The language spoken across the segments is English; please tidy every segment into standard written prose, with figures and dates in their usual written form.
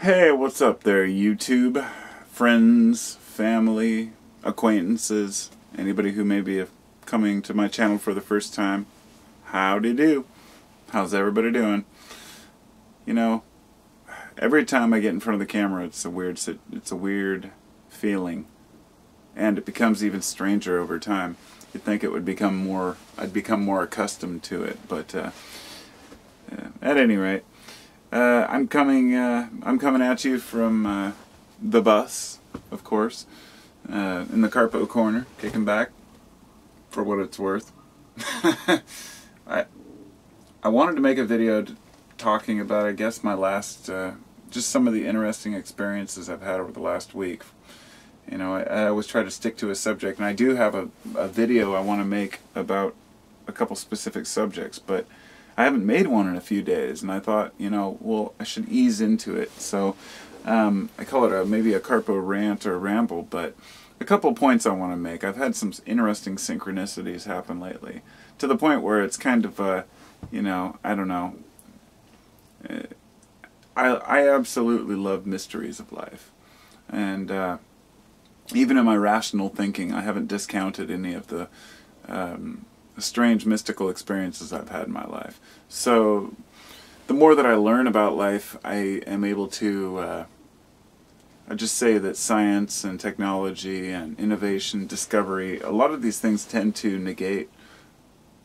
Hey, what's up there, YouTube? Friends, family, acquaintances, anybody who may be coming to my channel for the first time. Howdy do. How's everybody doing? You know, every time I get in front of the camera, it's a weird feeling, and it becomes even stranger over time. You'd think it would become more, I'd become more accustomed to it, but at any rate, I'm coming at you from the bus, of course, in the Carpo corner, kicking back, for what it's worth. I wanted to make a video talking about, I guess, my last, just some of the interesting experiences I've had over the last week. You know, I always try to stick to a subject, and I do have a video I want to make about a couple specific subjects, but I haven't made one in a few days, and I thought, you know, well, I should ease into it. So I call it maybe a Carpo rant or ramble, but a couple points I want to make. I've had some interesting synchronicities happen lately, to the point where it's kind of, you know, I don't know. I absolutely love mysteries of life, and even in my rational thinking, I haven't discounted any of the strange mystical experiences I've had in my life. So the more that I learn about life, I am able to I just say that science and technology and innovation, discovery, a lot of these things tend to negate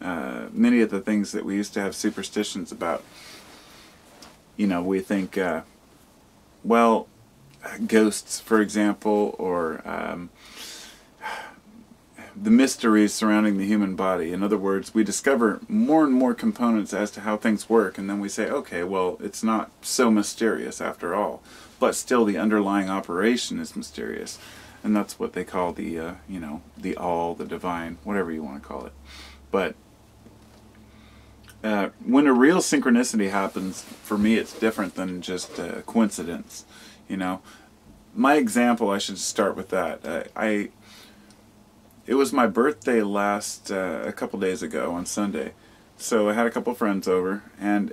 many of the things that we used to have superstitions about. You know, we think, well, ghosts, for example, or the mysteries surrounding the human body. In other words, we discover more and more components as to how things work, and then we say, okay, well, it's not so mysterious after all. But still, the underlying operation is mysterious. And that's what they call the, you know, the all, the divine, whatever you want to call it. But when a real synchronicity happens, for me, it's different than just coincidence. You know, my example, I should start with that. It was my birthday a couple days ago on Sunday, so I had a couple friends over, and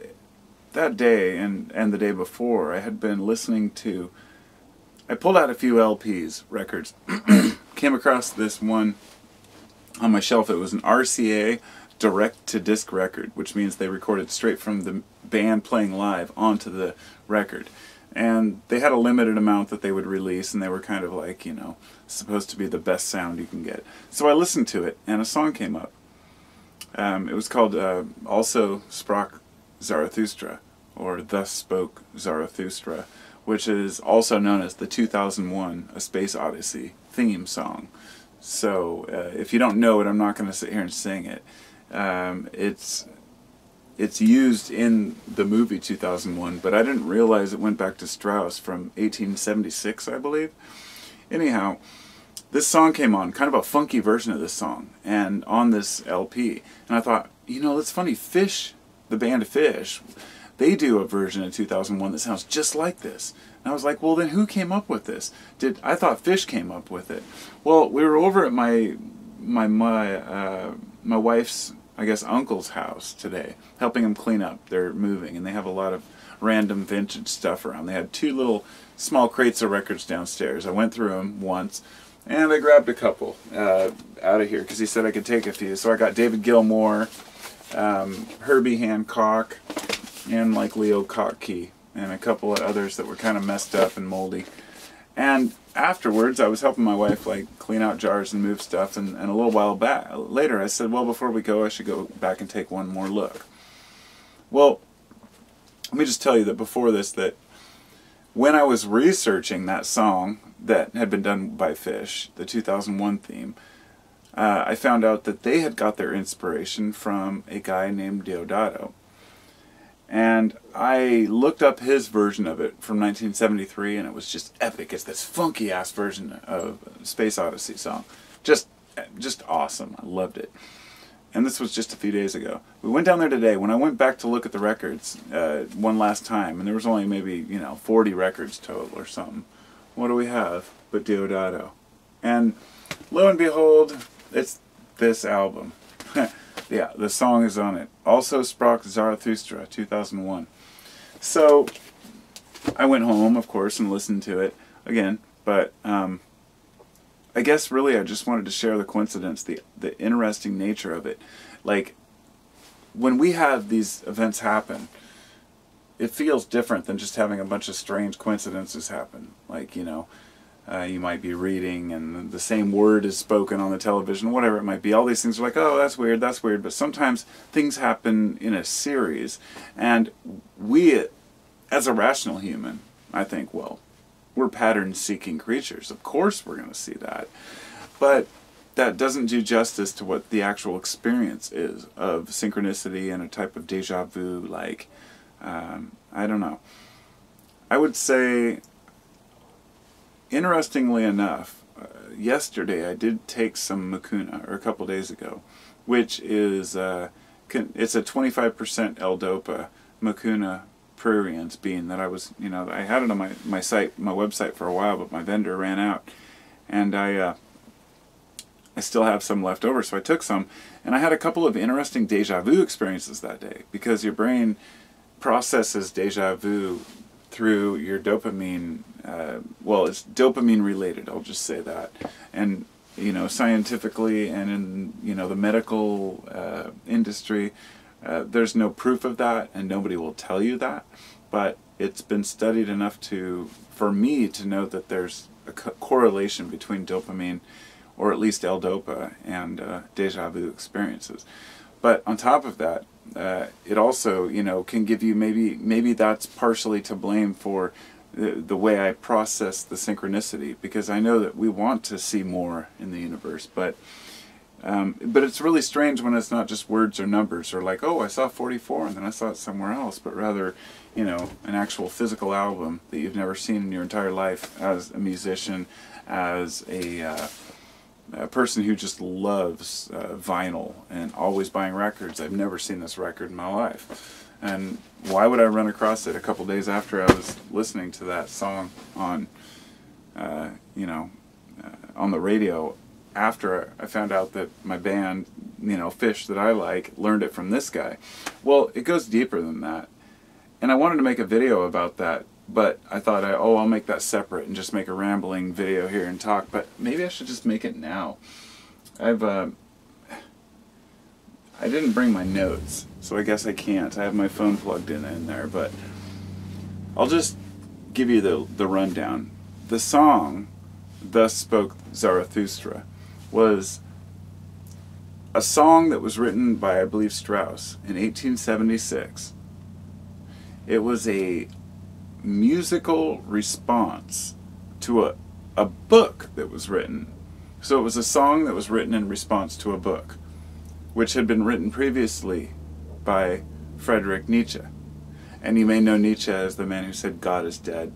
that day and the day before, I had been listening to, I pulled out a few LPs, records, came across this one on my shelf. It was an RCA direct-to-disc record, which means they recorded straight from the band playing live onto the record. And they had a limited amount that they would release, and they were kind of like, you know, supposed to be the best sound you can get. So I listened to it, and a song came up. It was called Also Sprach Zarathustra, or Thus Spoke Zarathustra, which is also known as the 2001 A Space Odyssey theme song. So if you don't know it, I'm not going to sit here and sing it. It's used in the movie 2001, but I didn't realize it went back to Strauss from 1876, I believe. Anyhow, this song came on, kind of a funky version of this song, and on this LP. And I thought, you know, that's funny, Fish, the band Fish, they do a version of 2001 that sounds just like this. And I was like, well, then who came up with this? I thought Fish came up with it. Well, we were over at my wife's, I guess, uncle's house today, helping him clean up. They're moving, and they have a lot of random vintage stuff around. They had two little small crates of records downstairs. I went through them once, and I grabbed a couple out of here, because he said I could take a few. So I got David Gilmour, Herbie Hancock, and like Leo Kottke, and a couple of others that were kind of messed up and moldy. And afterwards, I was helping my wife like clean out jars and move stuff, and a little while later I said, well, before we go, I should go back and take one more look. Well, let me just tell you that before this, that when I was researching that song that had been done by Fish, the 2001 theme, I found out that they had got their inspiration from a guy named Deodato. And I looked up his version of it from 1973, and it was just epic. It's this funky-ass version of Space Odyssey song. Just awesome. I loved it. And this was just a few days ago. We went down there today. When I went back to look at the records one last time, and there was only maybe, you know, 40 records total or something. What do we have but Deodato? And lo and behold, it's this album. Yeah, the song is on it. Also Sprach Zarathustra, 2001. So, I went home, of course, and listened to it again, but I guess really I just wanted to share the coincidence, the interesting nature of it. Like, when we have these events happen, it feels different than just having a bunch of strange coincidences happen. Like, you know, you might be reading and the same word is spoken on the television, whatever it might be. All these things are like, oh, that's weird, that's weird. But sometimes things happen in a series. And we, as a rational human, I think, well, we're pattern-seeking creatures. Of course we're going to see that. But that doesn't do justice to what the actual experience is of synchronicity and a type of déjà vu, like, I don't know. I would say, interestingly enough, yesterday I did take some mucuna, or a couple days ago, which is, it's a 25% L-Dopa mucuna pruriens bean that I was, you know, I had it on my site, my website for a while, but my vendor ran out. And I still have some left over, so I took some. And I had a couple of interesting déjà vu experiences that day, because your brain processes déjà vu through your dopamine, well, it's dopamine related, I'll just say that. And, you know, scientifically and in, you know, the medical industry, there's no proof of that, and nobody will tell you that. But it's been studied enough for me to know that there's a correlation between dopamine, or at least L-Dopa, and déjà vu experiences. But on top of that, it also, you know, can give you, maybe that's partially to blame for the way I process the synchronicity, because I know that we want to see more in the universe, but it's really strange when it's not just words or numbers, or like, oh, I saw 44 and then I saw it somewhere else, but rather, you know, an actual physical album that you've never seen in your entire life as a musician, as a person who just loves vinyl and always buying records. I've never seen this record in my life. And why would I run across it a couple days after I was listening to that song on, you know, on the radio, after I found out that my band, you know, Fish, that I like, learned it from this guy? Well, it goes deeper than that. And I wanted to make a video about that, but I thought, I'll make that separate and just make a rambling video here and talk. But maybe I should just make it now. I didn't bring my notes, so I guess I can't. I have my phone plugged in there, but I'll just give you the rundown. The song, Thus Spoke Zarathustra, was a song that was written by, I believe, Strauss in 1876. It was a musical response to a book that was written. So it was a song that was written in response to a book, which had been written previously by Friedrich Nietzsche. And you may know Nietzsche as the man who said God is dead.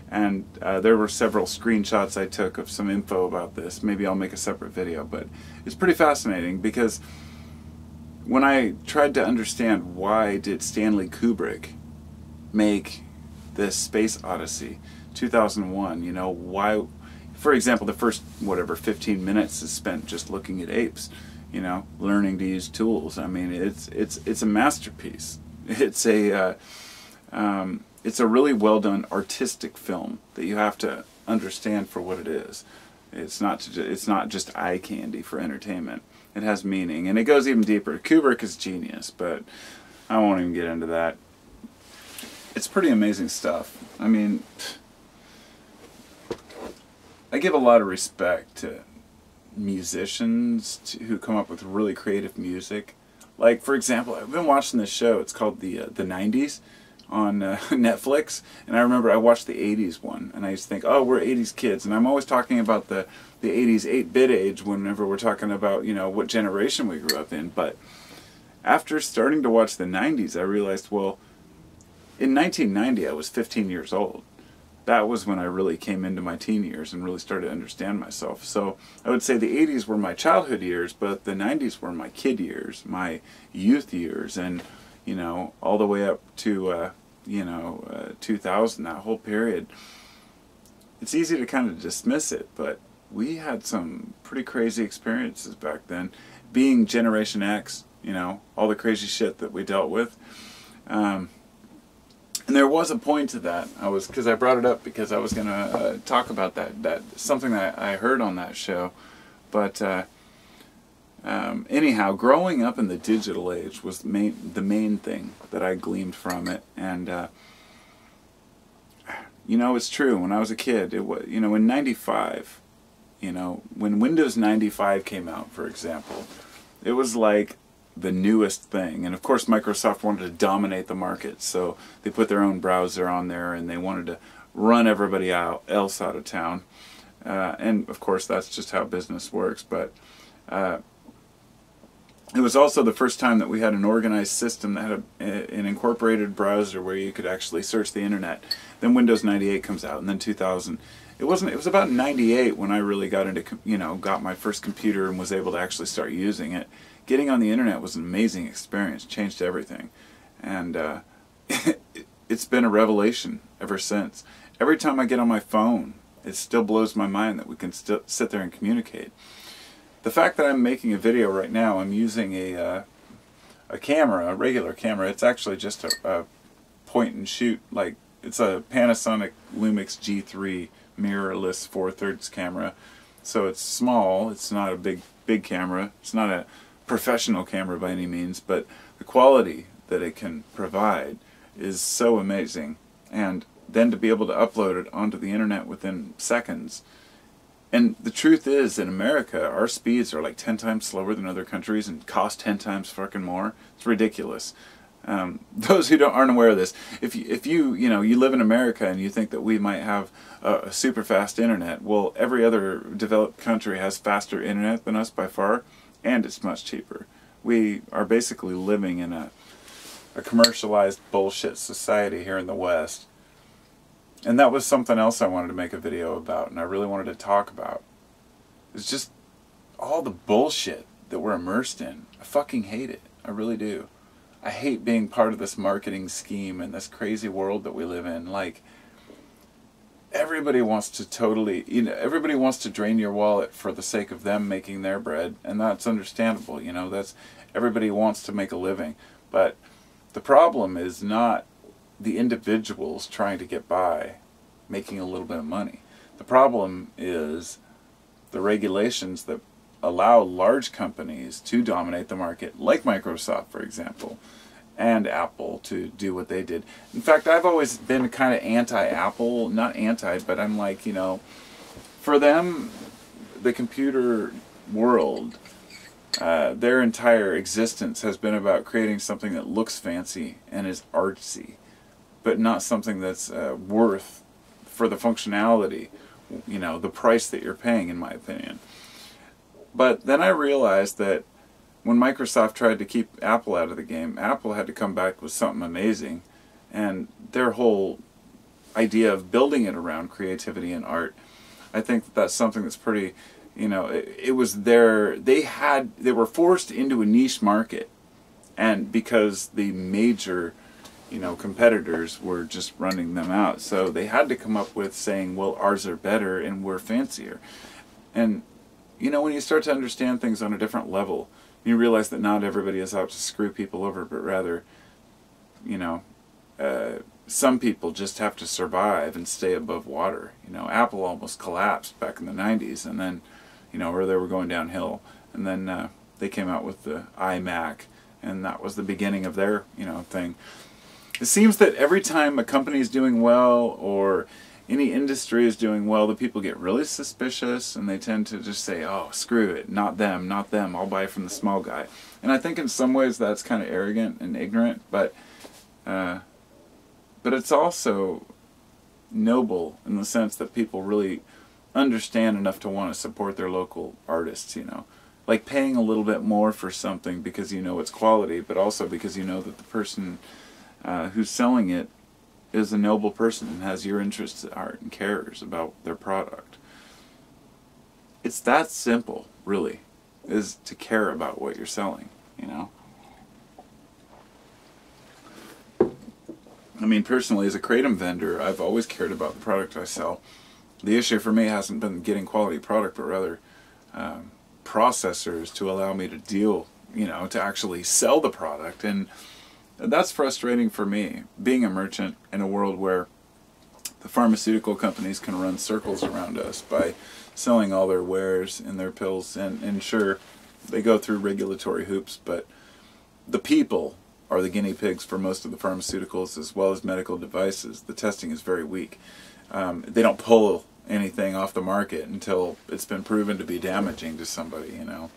And there were several screenshots I took of some info about this. Maybe I'll make a separate video, but it's pretty fascinating, because when I tried to understand why did Stanley Kubrick make this Space Odyssey 2001, you know, why, for example, the first, 15 minutes is spent just looking at apes, you know, learning to use tools. I mean, it's a masterpiece. It's a really well done artistic film that you have to understand for what it is. It's not just eye candy for entertainment. It has meaning, and it goes even deeper. Kubrick is genius, but I won't even get into that. It's pretty amazing stuff. I mean, I give a lot of respect to musicians who come up with really creative music. Like, for example, I've been watching this show. It's called the 90s on Netflix, and I remember I watched the 80s one, and I used to think, oh, we're 80s kids, and I'm always talking about the 80s 8-bit age whenever we're talking about, you know, what generation we grew up in. But after starting to watch the 90s, I realized, well, in 1990 I was 15 years old. That was when I really came into my teen years and really started to understand myself. So I would say the 80s were my childhood years, but the 90s were my kid years, my youth years, and, you know, all the way up to, 2000, that whole period. It's easy to kind of dismiss it, but we had some pretty crazy experiences back then. Being Generation X, you know, all the crazy shit that we dealt with. And there was a point to that. Because I brought it up because I was going to talk about that something that I heard on that show. But anyhow, growing up in the digital age was the main thing that I gleaned from it. And you know, it's true. When I was a kid, it was, you know, in '95, you know, when Windows 95 came out, for example, it was like the newest thing. And of course Microsoft wanted to dominate the market, so they put their own browser on there and they wanted to run everybody else out of town. And of course that's just how business works. But it was also the first time that we had an organized system that had an incorporated browser where you could actually search the internet. Then Windows 98 comes out, and then 2000. It was about 98 when I really got into, you know, got my first computer and was able to actually start using it. Getting on the internet was an amazing experience, changed everything. And it's been a revelation ever since. Every time I get on my phone, it still blows my mind that we can still sit there and communicate. The fact that I'm making a video right now, I'm using a camera, a regular camera. It's actually just a point and shoot, like it's a Panasonic Lumix G3 mirrorless 4/3 camera. So it's small, it's not a big camera, it's not a professional camera by any means, but the quality that it can provide is so amazing. And then to be able to upload it onto the internet within seconds. And the truth is, in America, our speeds are like 10 times slower than other countries and cost 10 times fucking more. It's ridiculous. Those who aren't aware of this, if you live in America and you think that we might have a super fast internet, well, every other developed country has faster internet than us by far, and it's much cheaper. We are basically living in a commercialized bullshit society here in the West. And that was something else I wanted to make a video about, and I really wanted to talk about. It's just all the bullshit that we're immersed in. I fucking hate it. I really do. I hate being part of this marketing scheme and this crazy world that we live in. Like, everybody wants to everybody wants to drain your wallet for the sake of them making their bread, and that's understandable, you know, everybody wants to make a living. But the problem is not the individuals trying to get by, making a little bit of money. The problem is the regulations that allow large companies to dominate the market, like Microsoft, for example, and Apple to do what they did. In fact, I've always been kind of anti-Apple, not anti, but I'm like, you know, for them, the computer world, their entire existence has been about creating something that looks fancy and is artsy, but not something that's worth, for the functionality, you know, the price that you're paying, in my opinion. But then I realized that when Microsoft tried to keep Apple out of the game, Apple had to come back with something amazing. And their whole idea of building it around creativity and art, I think that that's something that's pretty, you know, it was they were forced into a niche market. And because the major, you know, competitors were just running them out. So they had to come up with saying, well, ours are better and we're fancier. And, you know, when you start to understand things on a different level, you realize that not everybody is out to screw people over, but rather, you know, some people just have to survive and stay above water. You know, Apple almost collapsed back in the 90s, and then, you know, or they were going downhill. And then they came out with the iMac, and that was the beginning of their, you know, thing. It seems that every time a company is doing well or any industry is doing well, the people get really suspicious and they tend to just say, oh, screw it, not them, I'll buy from the small guy. And I think in some ways that's kind of arrogant and ignorant, but it's also noble in the sense that people really understand enough to want to support their local artists, you know. Like paying a little bit more for something because you know it's quality, but also because you know that the person who's selling it is a noble person and has your interests at heart and cares about their product. It's that simple, really, is to care about what you're selling, you know. I mean, personally, as a kratom vendor, I've always cared about the product I sell. The issue for me hasn't been getting quality product, but rather processors to allow me to deal, you know, to actually sell the product. And That's frustrating for me, being a merchant in a world where the pharmaceutical companies can run circles around us by selling all their wares and their pills, and sure, they go through regulatory hoops, but the people are the guinea pigs for most of the pharmaceuticals as well as medical devices. The testing is very weak. They don't pull anything off the market until it's been proven to be damaging to somebody, you know.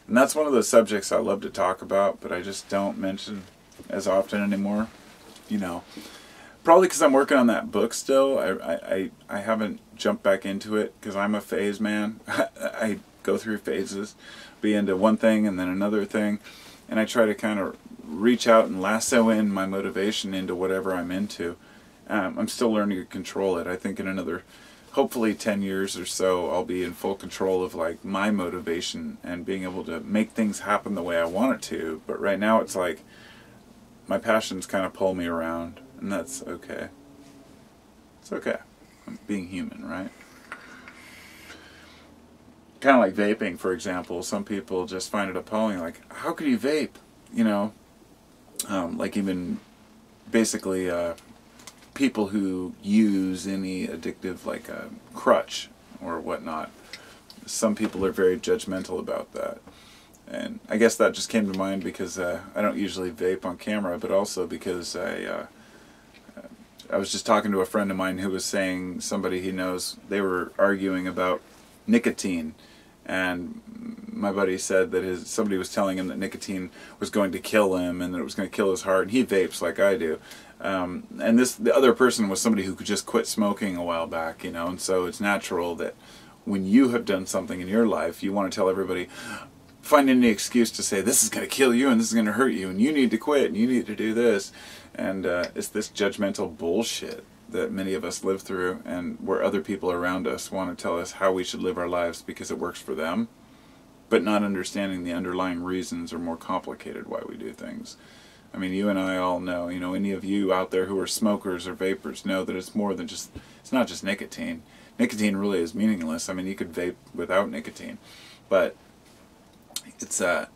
And that's one of those subjects I love to talk about, but I just don't mention as often anymore, you know. Probably because I'm working on that book still. I haven't jumped back into it because I'm a phase man. I go through phases, be into one thing and then another thing, and I try to kind of reach out and lasso in my motivation into whatever I'm into. I'm still learning to control it. I think in another, hopefully 10 years or so, I'll be in full control of like my motivation and being able to make things happen the way I want it to. But right now it's like my passions kind of pull me around, and that's okay. It's okay. I'm being human, right? Kind of like vaping, for example. Some people just find it appalling. Like, how could you vape? You know, like even basically people who use any addictive, like a crutch or whatnot. Some people are very judgmental about that. And I guess that just came to mind because I don't usually vape on camera, but also because I was just talking to a friend of mine who was saying, somebody he knows, they were arguing about nicotine, and my buddy said that somebody was telling him that nicotine was going to kill him and that it was going to kill his heart, and he vapes like I do. And the other person was somebody who could just quit smoking a while back, you know, and so it's natural that when you have done something in your life, you want to tell everybody, find any excuse to say this is going to kill you and this is going to hurt you and you need to quit and you need to do this. And it's this judgmental bullshit that many of us live through, and where other people around us want to tell us how we should live our lives because it works for them, but not understanding the underlying reasons or more complicated why we do things. I mean, you and I all know, you know, any of you out there who are smokers or vapors know that it's more than just, it's not just nicotine. Nicotine really is meaningless. I mean, you could vape without nicotine, but it's a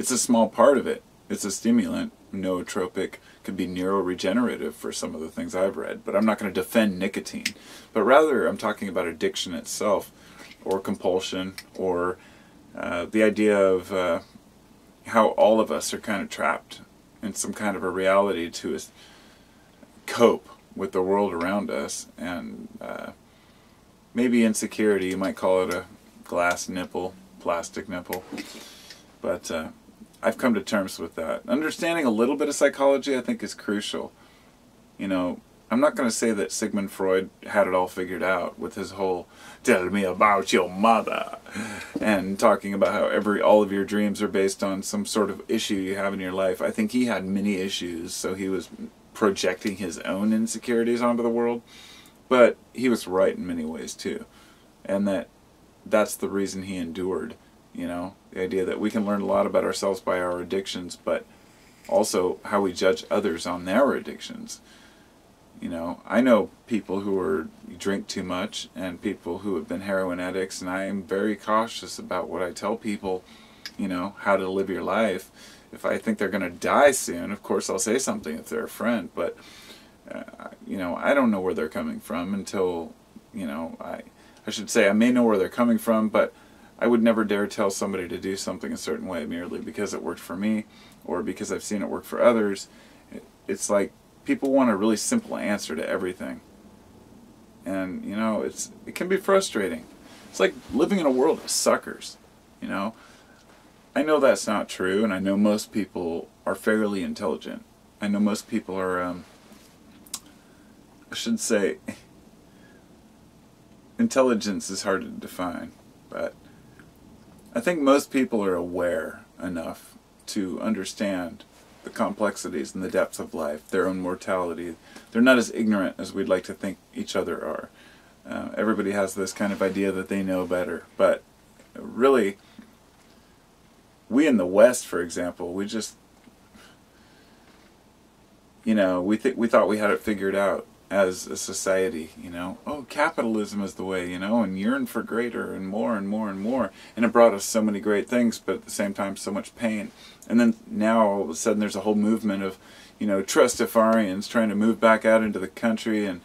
small part of it. It's a stimulant, nootropic, could be neuroregenerative for some of the things I've read, but I'm not going to defend nicotine. But rather, I'm talking about addiction itself, or compulsion, or the idea of how all of us are kind of trapped in some kind of a reality to cope with the world around us, and maybe insecurity, you might call it a glass nipple, plastic nipple, but I've come to terms with that. Understanding a little bit of psychology, I think, is crucial. You know, I'm not going to say that Sigmund Freud had it all figured out with his whole "tell me about your mother" and talking about how all of your dreams are based on some sort of issue you have in your life. I think he had many issues, so he was projecting his own insecurities onto the world. But he was right in many ways too, and that's the reason he endured. You know, the idea that we can learn a lot about ourselves by our addictions, but also how we judge others on their addictions. You know, I know people who drink too much and people who have been heroin addicts, and I am very cautious about what I tell people, you know, how to live your life. If I think they're going to die soon, of course I'll say something if they're a friend, but, you know, I don't know where they're coming from until, you know, I should say I may know where they're coming from, but I would never dare tell somebody to do something a certain way merely because it worked for me or because I've seen it work for others. It's like people want a really simple answer to everything. And, you know, it can be frustrating. It's like living in a world of suckers, you know. I know that's not true, and I know most people are fairly intelligent. I know most people are, I should say, intelligence is hard to define, but I think most people are aware enough to understand the complexities and the depths of life, their own mortality. They're not as ignorant as we'd like to think each other are. Everybody has this kind of idea that they know better, but really, we in the West, for example, we thought we had it figured out. as a society, you know. Oh, capitalism is the way, you know, and yearn for greater and more and more and more. And it brought us so many great things, but at the same time so much pain. And then now all of a sudden there's a whole movement of, you know, Trustafarians trying to move back out into the country and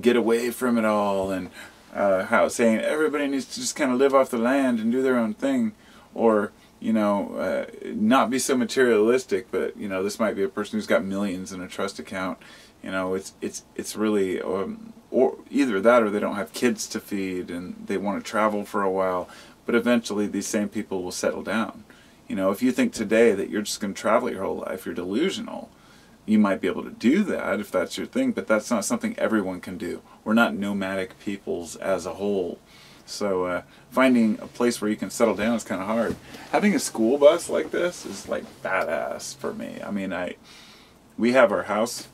get away from it all, and how saying everybody needs to just kind of live off the land and do their own thing, or, you know, not be so materialistic. But, you know, this might be a person who's got millions in a trust account. You know, it's really, or either that or they don't have kids to feed and they want to travel for a while. But eventually these same people will settle down. You know, if you think today that you're just going to travel your whole life, you're delusional. You might be able to do that if that's your thing, but that's not something everyone can do. We're not nomadic peoples as a whole. So finding a place where you can settle down is kind of hard. Having a school bus like this is like badass for me. I mean, we have our house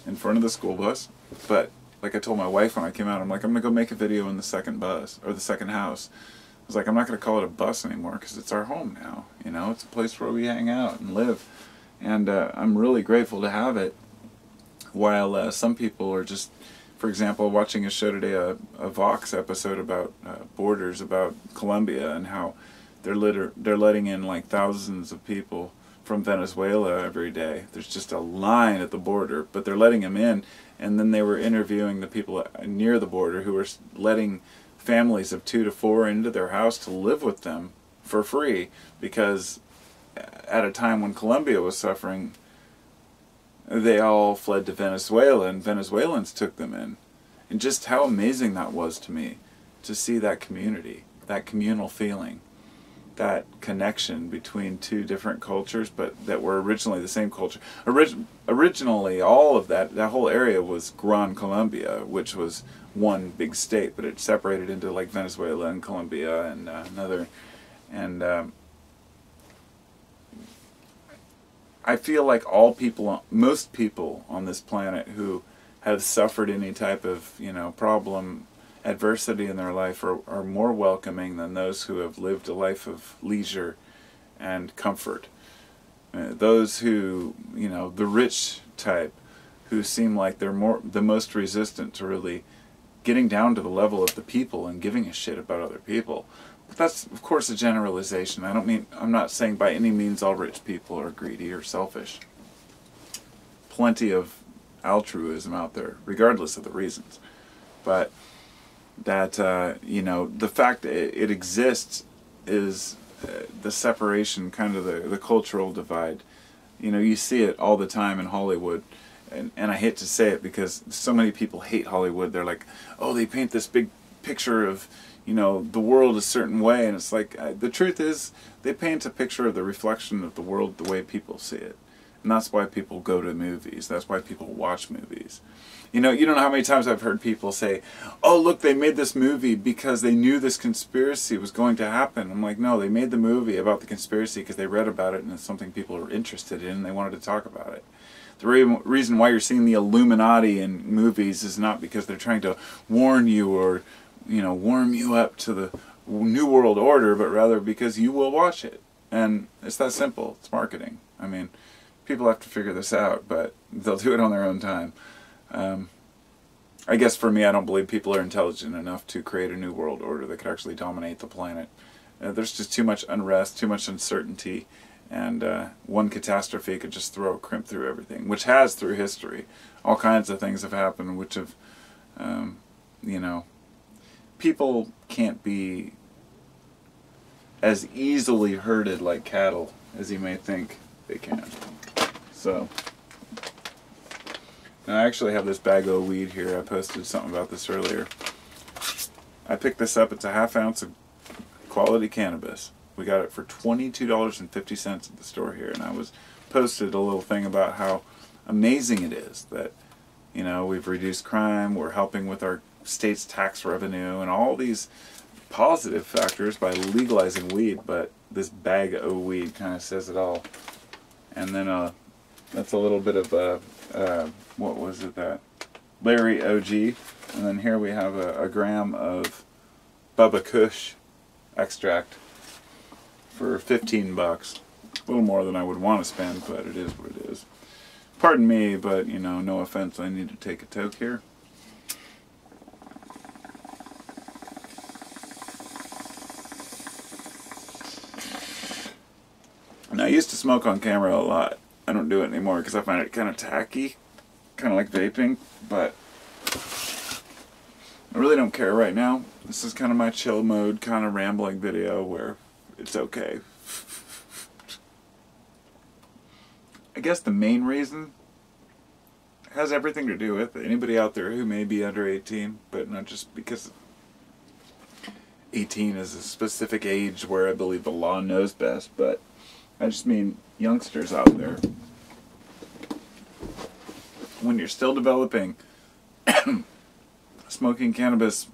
in front of the school bus, but like I told my wife when I came out, I'm like, I'm going to go make a video in the second bus, or the second house. I was like, I'm not going to call it a bus anymore because it's our home now. You know, it's a place where we hang out and live. And I'm really grateful to have it, while some people are just, for example, watching a show today, a Vox episode about borders, about Colombia, and how they're letting in like thousands of people from Venezuela every day. There's just a line at the border, but they're letting them in. And then they were interviewing the people near the border who were letting families of 2 to 4 into their house to live with them for free, because at a time when Colombia was suffering, they all fled to Venezuela, and Venezuelans took them in. And just how amazing that was to me, to see that community, that communal feeling, that connection between 2 different cultures, but that were originally the same culture. Originally, all of that whole area was Gran Colombia, which was one big state, but it separated into like Venezuela and Colombia and another. And I feel like most people on this planet who have suffered any type of, you know, problem, adversity in their life are more welcoming than those who have lived a life of leisure and comfort. Those who, you know, the rich type, who seem like they're the most resistant to really getting down to the level of the people and giving a shit about other people. But that's, of course, a generalization. I'm not saying by any means all rich people are greedy or selfish. Plenty of altruism out there, regardless of the reasons. But that, you know, the fact that it exists is the separation, kind of the cultural divide. You know, you see it all the time in Hollywood. And I hate to say it because so many people hate Hollywood. They're like, oh, they paint this big picture of, you know, the world a certain way. And it's like, the truth is, they paint a picture of the reflection of the world the way people see it. And that's why people go to movies. That's why people watch movies. You know how many times I've heard people say, oh, look, they made this movie because they knew this conspiracy was going to happen. I'm like, no, they made the movie about the conspiracy because they read about it and it's something people are interested in and they wanted to talk about it. The reason why you're seeing the Illuminati in movies is not because they're trying to warn you or, you know, warm you up to the New World Order, but rather because you will watch it. And it's that simple. It's marketing. I mean, people have to figure this out, but they'll do it on their own time. I guess for me, I don't believe people are intelligent enough to create a New World Order that could actually dominate the planet. There's just too much unrest, too much uncertainty. And one catastrophe could just throw a crimp through everything, which has through history. All kinds of things have happened which have, you know, people can't be as easily herded like cattle as you may think they can. So, now I actually have this bag of weed here. I posted something about this earlier. I picked this up. It's a ½ ounce of quality cannabis. We got it for $22.50 at the store here, and I posted a little thing about how amazing it is that, you know, we've reduced crime, we're helping with our state's tax revenue, and all these positive factors by legalizing weed. But this bag of weed kind of says it all. And then that's a little bit of what was it, that Larry OG, and then here we have a gram of Bubba Kush extract for $15. A little more than I would want to spend, but it is what it is. Pardon me, but, you know, no offense, I need to take a toke here. And I used to smoke on camera a lot. I don't do it anymore because I find it kind of tacky, kind of like vaping, but I really don't care right now. This is kind of my chill mode, kind of rambling video where it's okay. I guess the main reason has everything to do with anybody out there who may be under 18, but not just because 18 is a specific age where I believe the law knows best, but I just mean youngsters out there. When you're still developing, smoking cannabis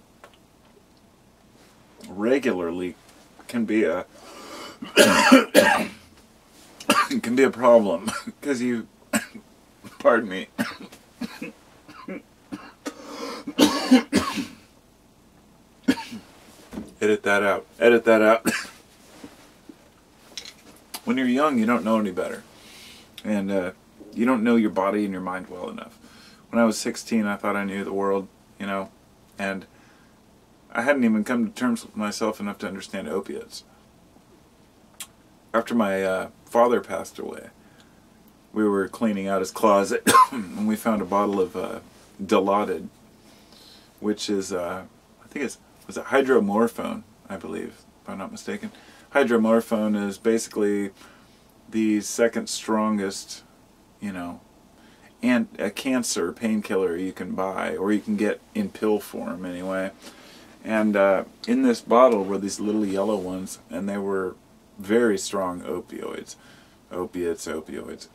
regularly can be a can be a problem because you, pardon me, edit that out. Edit that out. When you're young, you don't know any better, and you don't know your body and your mind well enough. When I was 16, I thought I knew the world, you know, and I hadn't even come to terms with myself enough to understand opiates. After my father passed away, we were cleaning out his closet, and we found a bottle of Dilaudid, which is, I think was it hydromorphone, I believe, if I'm not mistaken. Hydromorphone is basically the second strongest, you know, and a cancer painkiller you can buy, or you can get in pill form anyway. And in this bottle were these little yellow ones, and they were very strong opioids. Opioids.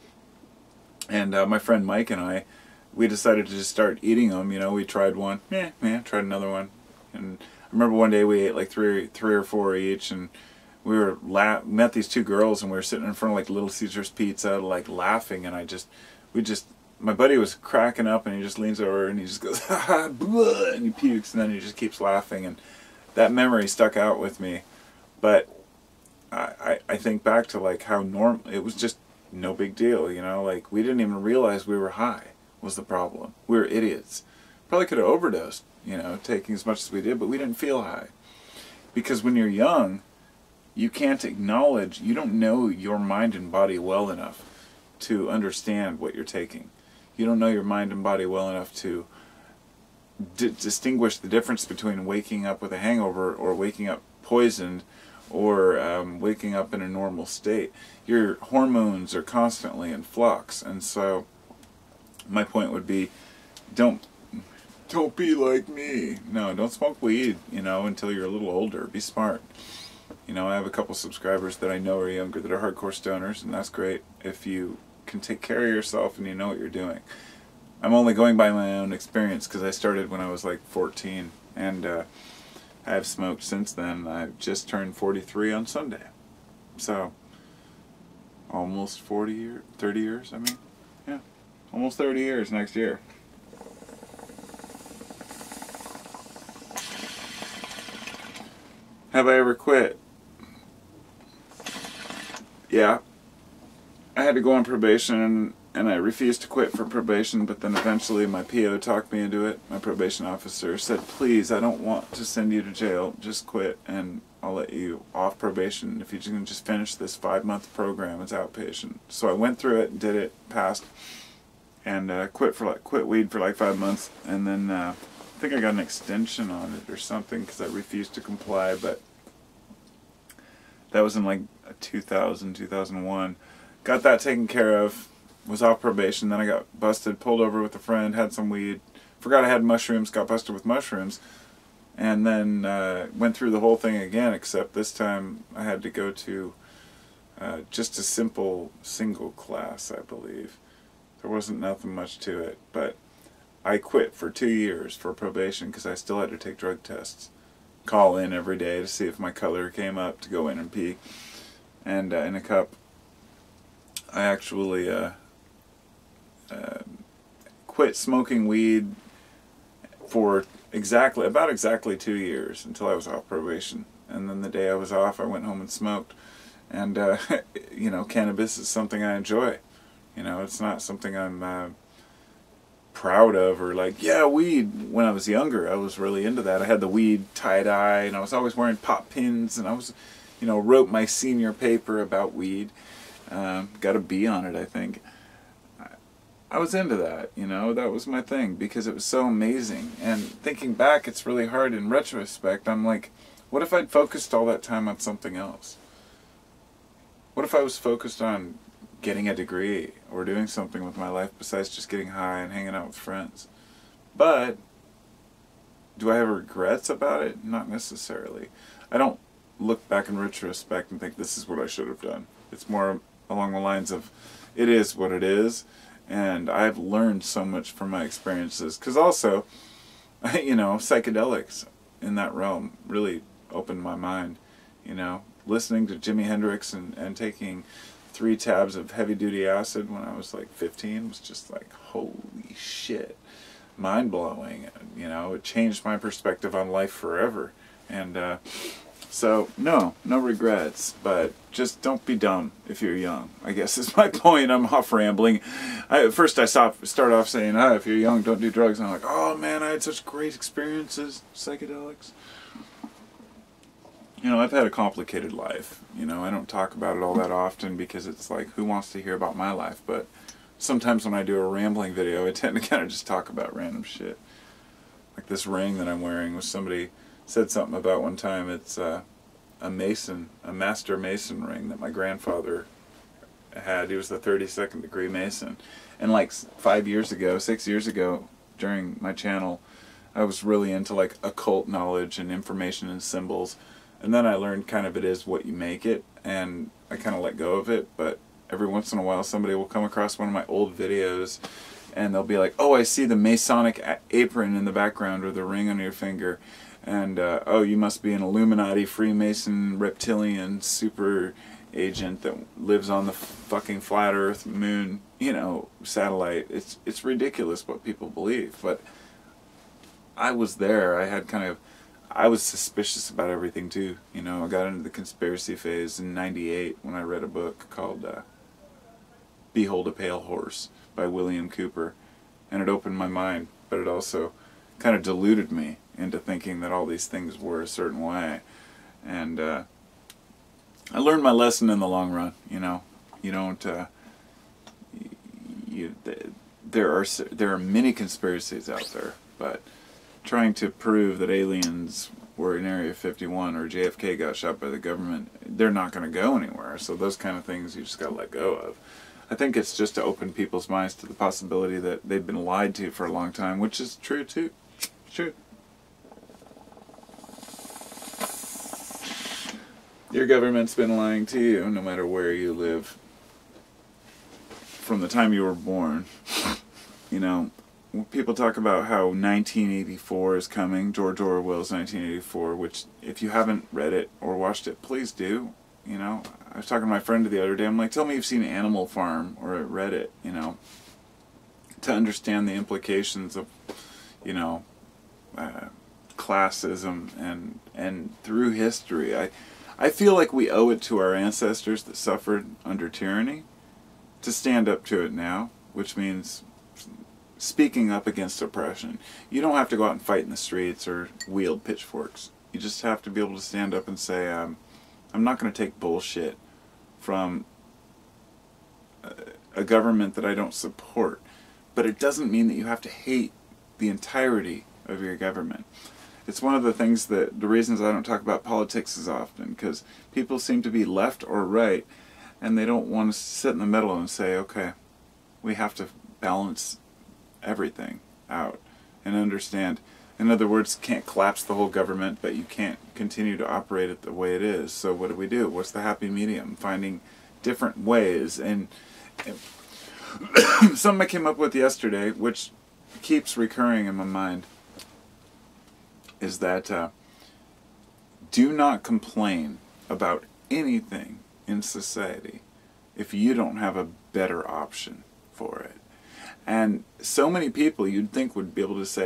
And my friend Mike and I, we decided to just start eating them. You know, we tried one, tried another one. And I remember one day we ate like three or four each, and we were met these two girls, and we were sitting in front of like Little Caesar's Pizza, like laughing, and my buddy was cracking up, and he just leans over and he just goes, ha ha, blah, and he pukes, and then he just keeps laughing, and that memory stuck out with me. But I think back to like how it was just no big deal, you know, like we didn't even realize we were high was the problem. We were idiots. Probably could have overdosed, you know, taking as much as we did, but we didn't feel high. Because when you're young, you can't acknowledge, you don't know your mind and body well enough to understand what you're taking. You don't know your mind and body well enough to distinguish the difference between waking up with a hangover or waking up poisoned or waking up in a normal state. Your hormones are constantly in flux, and so my point would be, don't be like me. No, don't smoke weed, you know, until you're a little older. Be smart. You know, I have a couple subscribers that I know are younger that are hardcore stoners, and that's great if you can take care of yourself and you know what you're doing. I'm only going by my own experience because I started when I was like 14, and I have smoked since then. I've just turned 43 on Sunday. So, almost 30 years, I mean. Yeah, almost 30 years next year. Have I ever quit? Yeah. I had to go on probation, and I refused to quit for probation, but then eventually my PO talked me into it. My probation officer said, please, I don't want to send you to jail. Just quit, and I'll let you off probation if you can just finish this 5-month program as outpatient. So I went through it, did it, passed, and quit weed for like 5 months, and then I think I got an extension on it or something because I refused to comply, but that was in like 2001. Got that taken care of, was off probation, then I got busted, pulled over with a friend, had some weed, forgot I had mushrooms, got busted with mushrooms, and then went through the whole thing again, except this time I had to go to just a simple single class, I believe. There wasn't nothing much to it, but I quit for 2 years for probation because I still had to take drug tests. Call in every day to see if my color came up to go in and pee. And in a cup, I actually quit smoking weed for about exactly 2 years until I was off probation. And then the day I was off, I went home and smoked. And, you know, cannabis is something I enjoy. You know, it's not something I'm proud of, or like, yeah, weed. When I was younger, I was really into that. I had the weed tie-dye, and I was always wearing pop pins, and I was, you know, wrote my senior paper about weed. Got a B on it, I think. I was into that, you know, that was my thing, because it was so amazing. And thinking back, it's really hard in retrospect. I'm like, what if I'd focused all that time on something else? What if I was focused on getting a degree or doing something with my life besides just getting high and hanging out with friends? But do I have regrets about it? Not necessarily. I don't look back in retrospect and think this is what I should have done. It's more along the lines of, it is what it is, and I've learned so much from my experiences. Because also, you know, psychedelics in that realm really opened my mind. You know, listening to Jimi Hendrix and taking 3 tabs of heavy-duty acid when I was like 15 was just like, holy shit, mind-blowing. You know, it changed my perspective on life forever. And so, no regrets, but just don't be dumb if you're young, I guess is my point. I'm off rambling. First I start off saying, if you're young, don't do drugs. And I'm like, oh man, I had such great experiences, psychedelics. You know, I've had a complicated life. You know, I don't talk about it all that often because it's like, who wants to hear about my life? But sometimes when I do a rambling video, I tend to kind of just talk about random shit. Like this ring that I'm wearing, was somebody said something about one time. It's a master mason ring that my grandfather had. He was the 32nd degree mason. And like 6 years ago, during my channel, I was really into like occult knowledge and information and symbols. And then I learned kind of it is what you make it, and I kind of let go of it. But every once in a while somebody will come across one of my old videos and they'll be like, oh, I see the Masonic apron in the background or the ring on your finger. And, oh, you must be an Illuminati, Freemason, reptilian, super agent that lives on the fucking flat earth, moon, you know, satellite. It's ridiculous what people believe. But I was there. I was suspicious about everything too. You know, I got into the conspiracy phase in '98 when I read a book called Behold a Pale Horse by William Cooper. And it opened my mind, but it also kind of deluded me into thinking that all these things were a certain way. And I learned my lesson in the long run. You know, you don't there are many conspiracies out there, but trying to prove that aliens were in Area 51 or JFK got shot by the government, they're not going to go anywhere. So those kind of things you just got to let go of. I think it's just to open people's minds to the possibility that they've been lied to for a long time, which is true too. True. Your government's been lying to you no matter where you live from the time you were born. You know, when people talk about how 1984 is coming, George Orwell's 1984, which if you haven't read it or watched it, please do. You know, I was talking to my friend the other day, I'm like, tell me you've seen Animal Farm or read it, you know, to understand the implications of, you know, classism and through history. I feel like we owe it to our ancestors that suffered under tyranny to stand up to it now, which means speaking up against oppression. You don't have to go out and fight in the streets or wield pitchforks. You just have to be able to stand up and say, I'm not going to take bullshit from a government that I don't support. But it doesn't mean that you have to hate the entirety of your government. It's one of the things the reasons I don't talk about politics as often, because people seem to be left or right, and they don't want to sit in the middle and say, okay, we have to balance everything out and understand. In other words, can't collapse the whole government, but you can't continue to operate it the way it is. So what do? What's the happy medium? Finding different ways. And something I came up with yesterday, which keeps recurring in my mind, is that do not complain about anything in society if you don't have a better option for it. And so many people you'd think would be able to say,